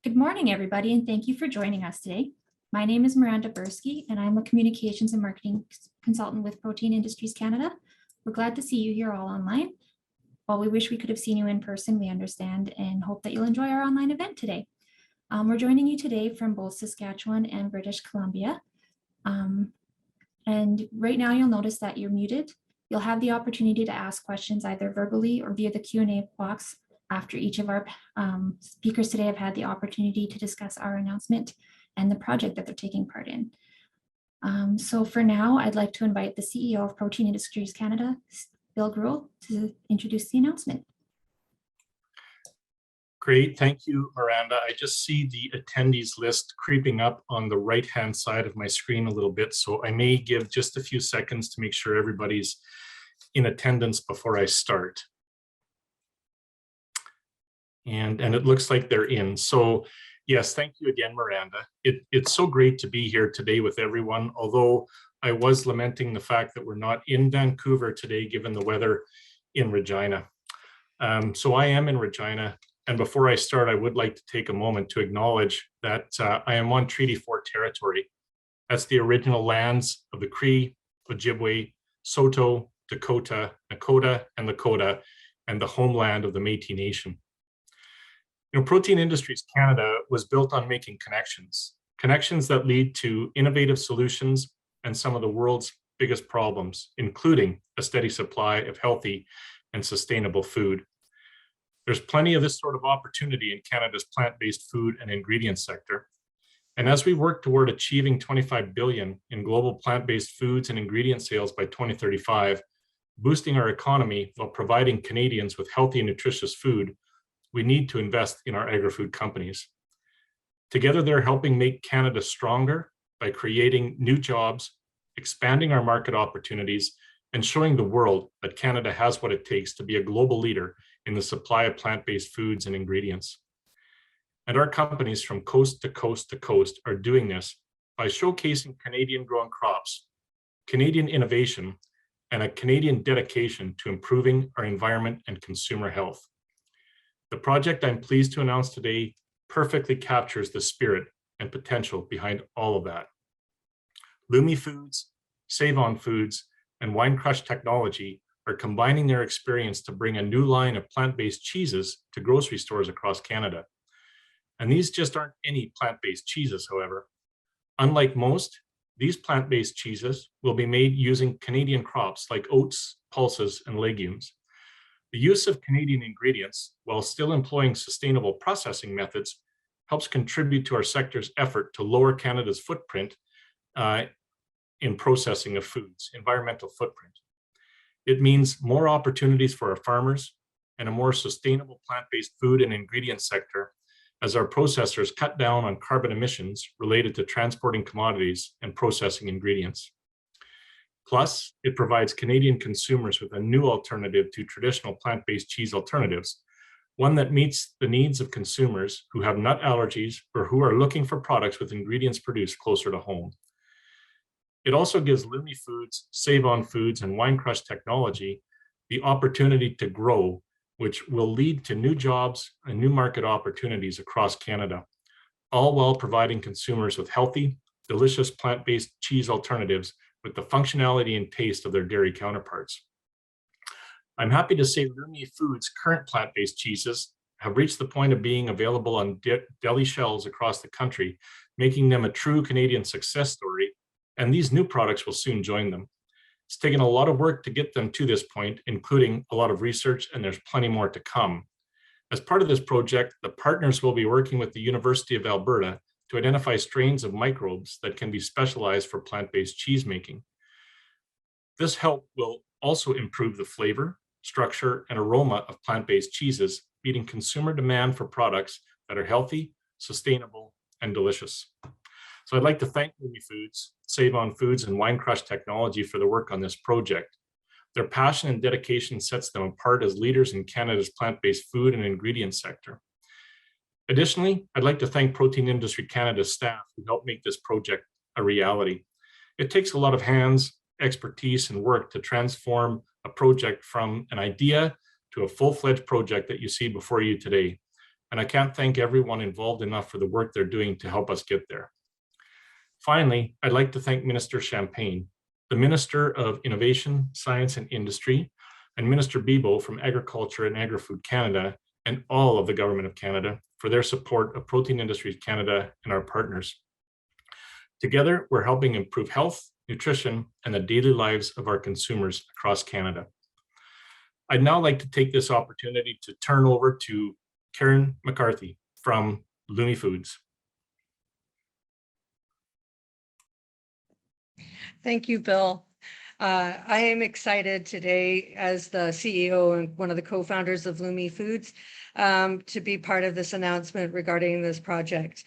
Good morning, everybody, and thank you for joining us today. My name is Miranda Bursky, and I'm a communications and marketing consultant with Protein Industries Canada. We're glad to see you here all online. While we wish we could have seen you in person, we understand and hope that you'll enjoy our online event today. We're joining you today from both Saskatchewan and British Columbia. And right now you'll notice that you're muted. You'll have the opportunity to ask questions either verbally or via the Q&A box after each of our speakers today have had the opportunity to discuss our announcement and the project that they're taking part in. So for now, I'd like to invite the CEO of Protein Industries Canada, Bill Greuel, to introduce the announcement. Great, thank you, Miranda. I just see the attendees list creeping up on the right-hand side of my screen a little bit, so I may give just a few seconds to make sure everybody's in attendance before I start. And it looks like they're in. So yes, thank you again, Miranda. It's so great to be here today with everyone, although I was lamenting the fact that we're not in Vancouver today, given the weather in Regina. So I am in Regina. And before I start, I would like to take a moment to acknowledge that I am on Treaty 4 territory. That's the original lands of the Cree, Ojibwe, Saulteaux, Dakota, Nakota, and Lakota, and the homeland of the Métis Nation. You know, Protein Industries Canada was built on making connections that lead to innovative solutions and some of the world's biggest problems, including a steady supply of healthy and sustainable food. There's plenty of this sort of opportunity in Canada's plant-based food and ingredient sector. And as we work toward achieving 25 billion in global plant-based foods and ingredient sales by 2035, boosting our economy while providing Canadians with healthy and nutritious food, we need to invest in our agri-food companies. Together, they're helping make Canada stronger by creating new jobs, expanding our market opportunities, and showing the world that Canada has what it takes to be a global leader in the supply of plant-based foods and ingredients. And our companies from coast to coast to coast are doing this by showcasing Canadian-grown crops, Canadian innovation, and a Canadian dedication to improving our environment and consumer health. The project I'm pleased to announce today perfectly captures the spirit and potential behind all of that. Lumi Foods, Save-On Foods, and Winecrush technology are combining their experience to bring a new line of plant-based cheeses to grocery stores across Canada. And these just aren't any plant-based cheeses, however. Unlike most, these plant-based cheeses will be made using Canadian crops like oats, pulses, and legumes. The use of Canadian ingredients, while still employing sustainable processing methods, helps contribute to our sector's effort to lower Canada's footprint in processing of foods, environmental footprint. It means more opportunities for our farmers and a more sustainable plant-based food and ingredient sector as our processors cut down on carbon emissions related to transporting commodities and processing ingredients. Plus, it provides Canadian consumers with a new alternative to traditional plant-based cheese alternatives, one that meets the needs of consumers who have nut allergies or who are looking for products with ingredients produced closer to home. It also gives Lumi Foods, Save-On Foods, and Winecrush technology the opportunity to grow, which will lead to new jobs and new market opportunities across Canada, all while providing consumers with healthy, delicious plant-based cheese alternatives with the functionality and taste of their dairy counterparts. I'm happy to say Lumi Foods' current plant-based cheeses have reached the point of being available on deli shelves across the country, making them a true Canadian success story, and these new products will soon join them. It's taken a lot of work to get them to this point, including a lot of research, and there's plenty more to come. As part of this project, the partners will be working with the University of Alberta to identify strains of microbes that can be specialized for plant-based cheese making. This help will also improve the flavor, structure, and aroma of plant-based cheeses, meeting consumer demand for products that are healthy, sustainable, and delicious. So I'd like to thank Lumi Foods, Save-On Foods, and Winecrush Technology for the work on this project. Their passion and dedication sets them apart as leaders in Canada's plant-based food and ingredient sector. Additionally, I'd like to thank Protein Industry Canada's staff who helped make this project a reality. It takes a lot of hands, expertise, and work to transform a project from an idea to a full-fledged project that you see before you today. and I can't thank everyone involved enough for the work they're doing to help us get there. Finally, I'd like to thank Minister Champagne, the Minister of Innovation, Science and Industry, and Minister Bibeau from Agriculture and Agri-Food Canada, and all of the Government of Canada for their support of Protein Industries Canada and our partners. Together, we're helping improve health, nutrition, and the daily lives of our consumers across Canada. I'd now like to take this opportunity to turn over to Karen McCarthy from Lumi Foods. Thank you, Bill. I am excited today as the CEO and one of the co-founders of Lumi Foods to be part of this announcement regarding this project.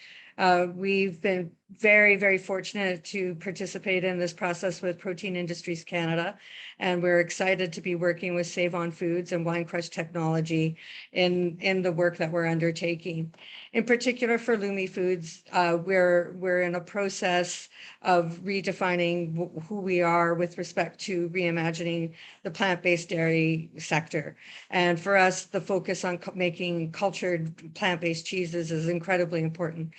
We've been very, very fortunate to participate in this process with Protein Industries Canada, and we're excited to be working with Save On Foods and Winecrush technology in the work that we're undertaking. In particular for Lumi Foods, we're in a process of redefining who we are with respect to reimagining the plant-based dairy sector. And for us, the focus on making cultured plant-based cheeses is incredibly important.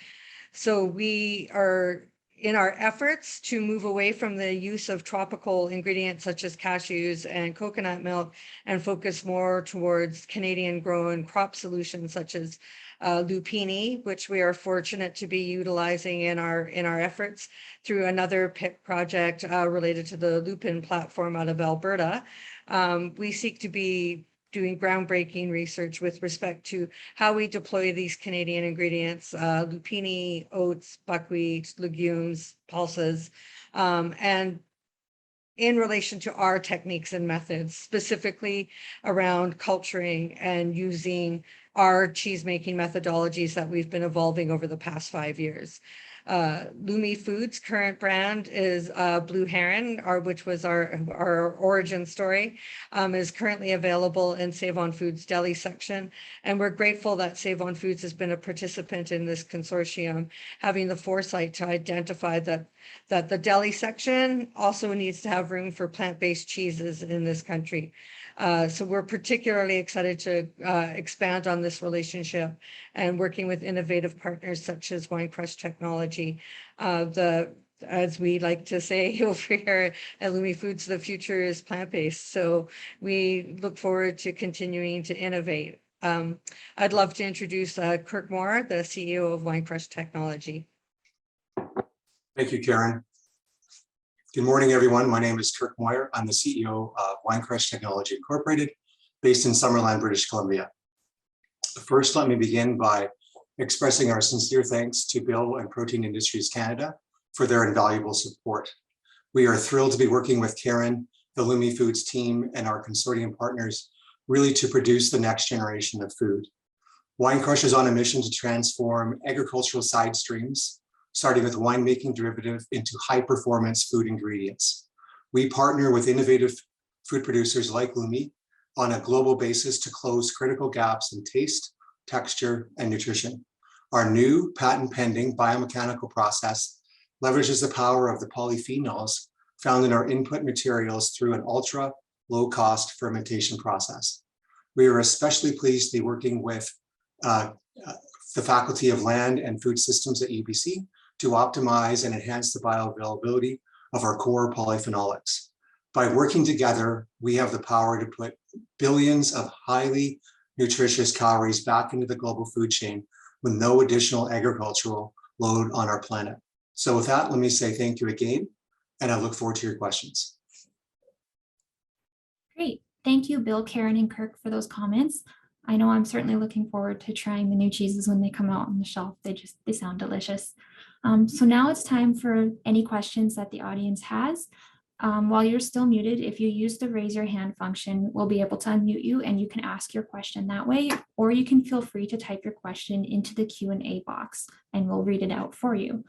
So we are in our efforts to move away from the use of tropical ingredients such as cashews and coconut milk and focus more towards Canadian grown crop solutions such as lupini, which we are fortunate to be utilizing in our efforts through another PIC project related to the lupin platform out of Alberta. We seek to be doing groundbreaking research with respect to how we deploy these Canadian ingredients, lupini, oats, buckwheat, legumes, pulses, and in relation to our techniques and methods, specifically around culturing and using our cheese-making methodologies that we've been evolving over the past 5 years. Lumi Foods' current brand is Blue Heron, which was our origin story, is currently available in Save On Foods deli section. And we're grateful that Save On Foods has been a participant in this consortium, having the foresight to identify that the deli section also needs to have room for plant-based cheeses in this country. So we're particularly excited to expand on this relationship and working with innovative partners such as Winecrush technology. As we like to say over here at Lumi Foods, the future is plant-based. So we look forward to continuing to innovate. I'd love to introduce Kirk Moore, the CEO of Winecrush Technology. Thank you, Karen. Good morning, everyone. My name is Kirk Moyer. I'm the CEO of Winecrush Technology Incorporated, based in Summerland, British Columbia. First, let me begin by expressing our sincere thanks to Bill and Protein Industries Canada for their invaluable support. We are thrilled to be working with Karen, the Lumi Foods team, and our consortium partners, really to produce the next generation of food. Winecrush is on a mission to transform agricultural side streams, starting with winemaking derivative into high-performance food ingredients. We partner with innovative food producers like Lumi on a global basis to close critical gaps in taste, texture, and nutrition. Our new patent-pending biomechanical process leverages the power of the polyphenols found in our input materials through an ultra-low-cost fermentation process. We are especially pleased to be working with the Faculty of Land and Food Systems at UBC to optimize and enhance the bioavailability of our core polyphenolics. By working together, we have the power to put billions of highly nutritious calories back into the global food chain with no additional agricultural load on our planet. So with that, let me say thank you again, and I look forward to your questions. Great. Thank you, Bill, Karen, and Kirk, for those comments. I know I'm certainly looking forward to trying the new cheeses when they come out on the shelf. They sound delicious. So now it's time for any questions that the audience has. While you're still muted, if you use the raise your hand function, we'll be able to unmute you and you can ask your question that way, or you can feel free to type your question into the Q&A box and we'll read it out for you.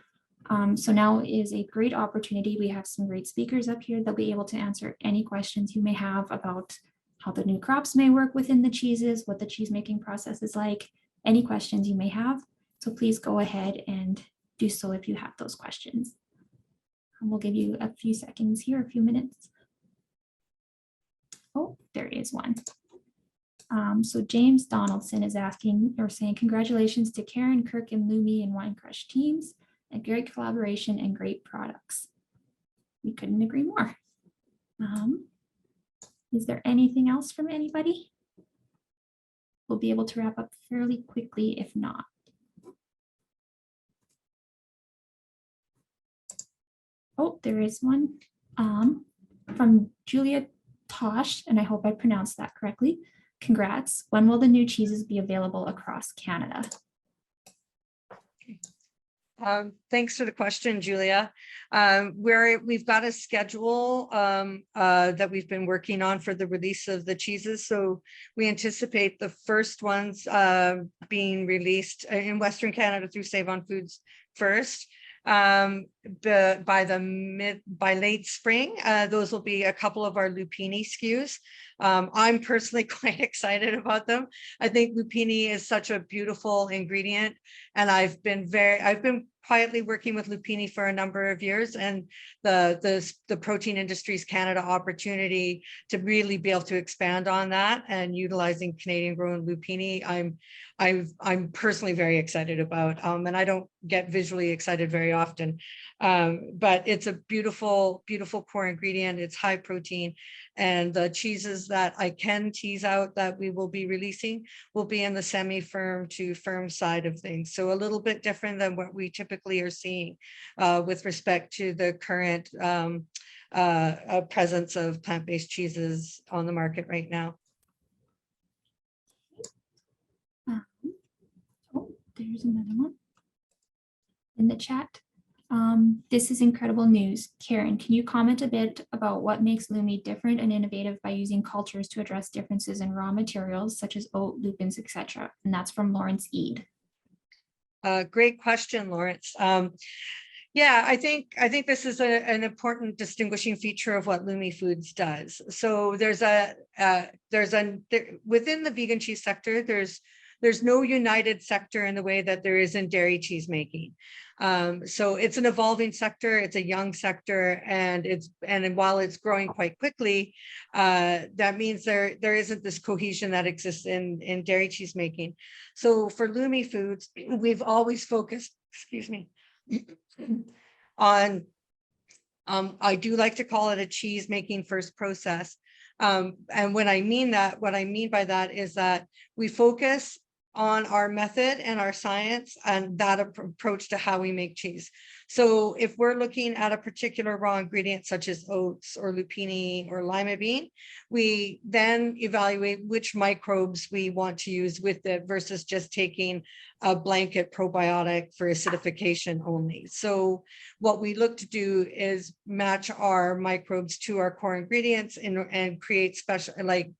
So now is a great opportunity. We have some great speakers up here. They'll be able to answer any questions you may have about how the new crops may work within the cheeses, what the cheese making process is like, any questions you may have. So please go ahead and do so if you have those questions. And we'll give you a few seconds here, a few minutes. Oh, there is one. So James Donaldson is asking or saying congratulations to Karen, Kirk, and Lumi and Winecrush teams, and great collaboration and great products. We couldn't agree more. Is there anything else from anybody? We'll be able to wrap up fairly quickly if not. Oh, there is one from Julia Tosh, and I hope I pronounced that correctly. Congrats. When will the new cheeses be available across Canada? Thanks for the question, Julia. We've got a schedule that we've been working on for the release of the cheeses. So we anticipate the first ones being released in Western Canada through Save On Foods first. By late spring, those will be a couple of our lupini SKUs. I'm personally quite excited about them. I think lupini is such a beautiful ingredient, and I've been quietly working with lupini for a number of years, and the Protein Industries Canada opportunity to really be able to expand on that and utilizing Canadian grown lupini, I'm personally very excited about, and I don't get visually excited very often, but it's a beautiful, beautiful core ingredient. It's high protein, and the cheeses that I can tease out that we will be releasing will be in the semi-firm to firm side of things. So a little bit different than what we typically are seeing with respect to the current presence of plant-based cheeses on the market right now. Oh, there's another one in the chat. This is incredible news. Karen, can you comment a bit about what makes Lumi different and innovative by using cultures to address differences in raw materials such as oat, lupins, etc.? And that's from Lawrence Eade. Great question, Lawrence. Yeah, I think this is an important distinguishing feature of what Lumi Foods does. So within the vegan cheese sector, there's no united sector in the way that there is in dairy cheese making. So it's an evolving sector, it's a young sector, and while it's growing quite quickly, that means there isn't this cohesion that exists in dairy cheese making. So for Lumi Foods, we've always focused, excuse me, on I do like to call it a cheese making first process. And when I mean that, what I mean by that is that we focus on our method and our science and that approach to how we make cheese. So if we're looking at a particular raw ingredient such as oats or lupini or lima bean, we then evaluate which microbes we want to use with it versus just taking a blanket probiotic for acidification only. So what we look to do is match our microbes to our core ingredients and create special, like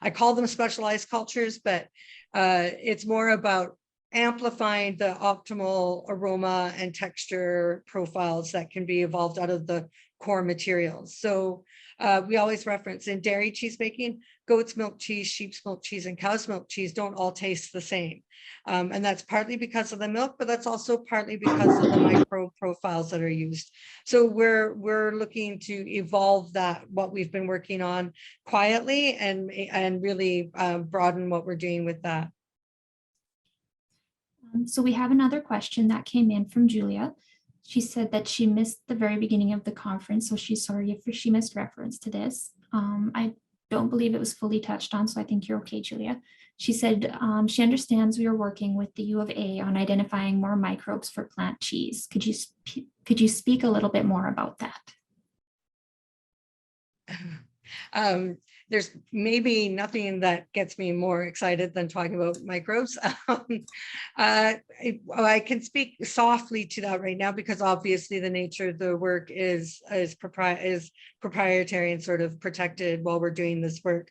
I call them specialized cultures, but it's more about amplifying the optimal aroma and texture profiles that can be evolved out of the core materials. So we always reference in dairy cheese making, goat's milk cheese, sheep's milk cheese, and cow's milk cheese don't all taste the same. And that's partly because of the milk, but that's also partly because of the microbe profiles that are used. So we're looking to evolve that, what we've been working on quietly, and really broaden what we're doing with that. So we have another question that came in from Julia. She said that she missed the very beginning of the conference, so she's sorry if she missed reference to this. I don't believe it was fully touched on, so I think you're okay, Julia. She said she understands we are working with the U of A on identifying more microbes for plant cheese. Could you speak a little bit more about that? There's maybe nothing that gets me more excited than talking about microbes. I can speak softly to that right now because obviously the nature of the work is proprietary and sort of protected while we're doing this work.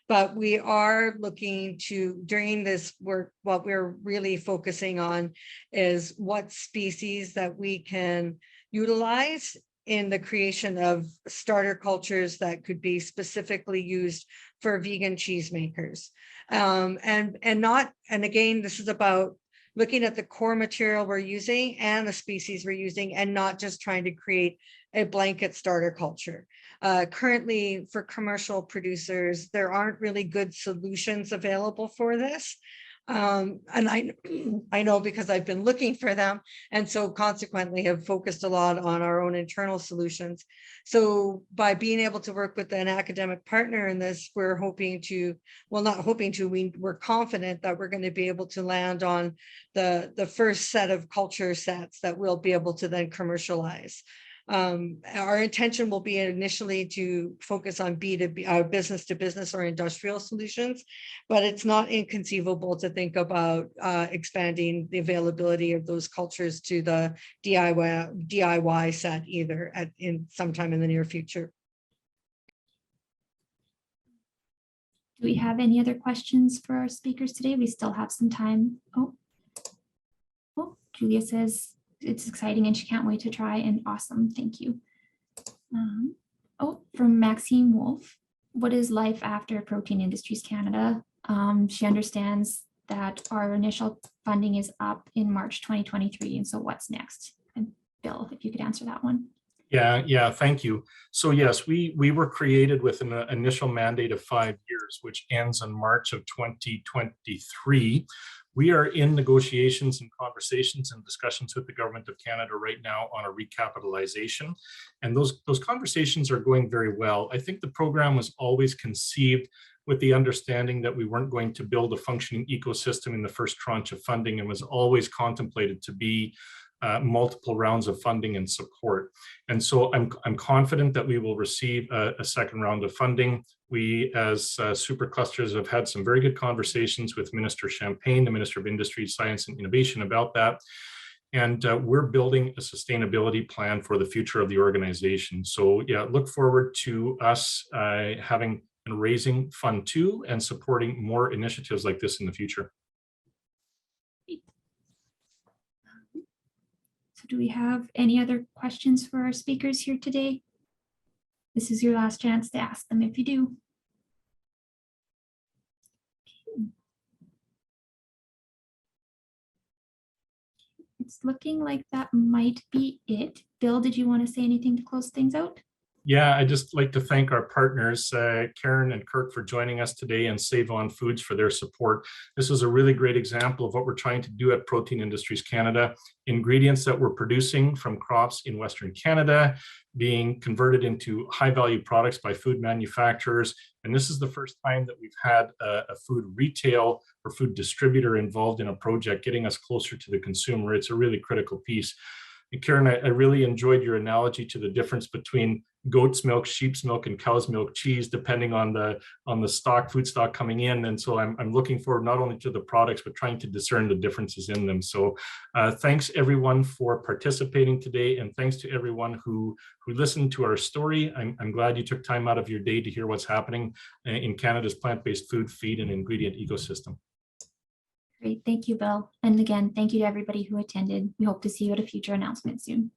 But we are looking to, during this work, what we're really focusing on is what species that we can utilize in the creation of starter cultures that could be specifically used for vegan cheesemakers. And again, this is about looking at the core material we're using and the species we're using, and not just trying to create a blanket starter culture. Currently, for commercial producers, there aren't really good solutions available for this. And I know because I've been looking for them, and so consequently have focused a lot on our own internal solutions. So by being able to work with an academic partner in this, we're hoping to, well, not hoping to, we're confident that we're going to be able to land on the first set of culture sets that we'll be able to then commercialize. Our intention will be initially to focus on B2B, business to business or industrial solutions, but it's not inconceivable to think about expanding the availability of those cultures to the DIY set either in sometime in the near future. Do we have any other questions for our speakers today? We still have some time. Oh, Julia says it's exciting and she can't wait to try, and awesome. Thank you. From Maxine Wolf, what is life after Protein Industries Canada? She understands that our initial funding is up in March 2023. And so what's next? And Bill, if you could answer that one. Yeah, thank you. So yes, we were created with an initial mandate of 5 years, which ends in March of 2023. We are in negotiations and conversations and discussions with the Government of Canada right now on a recapitalization. And those conversations are going very well. I think the program was always conceived with the understanding that we weren't going to build a functioning ecosystem in the first tranche of funding, and was always contemplated to be multiple rounds of funding and support. And so I'm confident that we will receive a second round of funding. We, as superclusters, have had some very good conversations with Minister Champagne, the Minister of Industry, Science and Innovation, about that. And we're building a sustainability plan for the future of the organization. So yeah, look forward to us having and raising Fund 2 and supporting more initiatives like this in the future. So do we have any other questions for our speakers here today? This is your last chance to ask them if you do. It's looking like that might be it. Bill, did you want to say anything to close things out? Yeah, I'd just like to thank our partners, Karen and Kirk, for joining us today, and Save On Foods for their support. This is a really great example of what we're trying to do at Protein Industries Canada. Ingredients that we're producing from crops in Western Canada being converted into high-value products by food manufacturers. And this is the first time that we've had a food retail or food distributor involved in a project, getting us closer to the consumer. It's a really critical piece. And Karen, I really enjoyed your analogy to the difference between goat's milk, sheep's milk, and cow's milk cheese, depending on the stock, food stock coming in. And so I'm looking forward not only to the products, but trying to discern the differences in them. So thanks everyone for participating today, and thanks to everyone who listened to our story. I'm glad you took time out of your day to hear what's happening in Canada's plant-based food, feed, and ingredient ecosystem. Great, thank you, Bill. And again, thank you to everybody who attended. We hope to see you at a future announcement soon.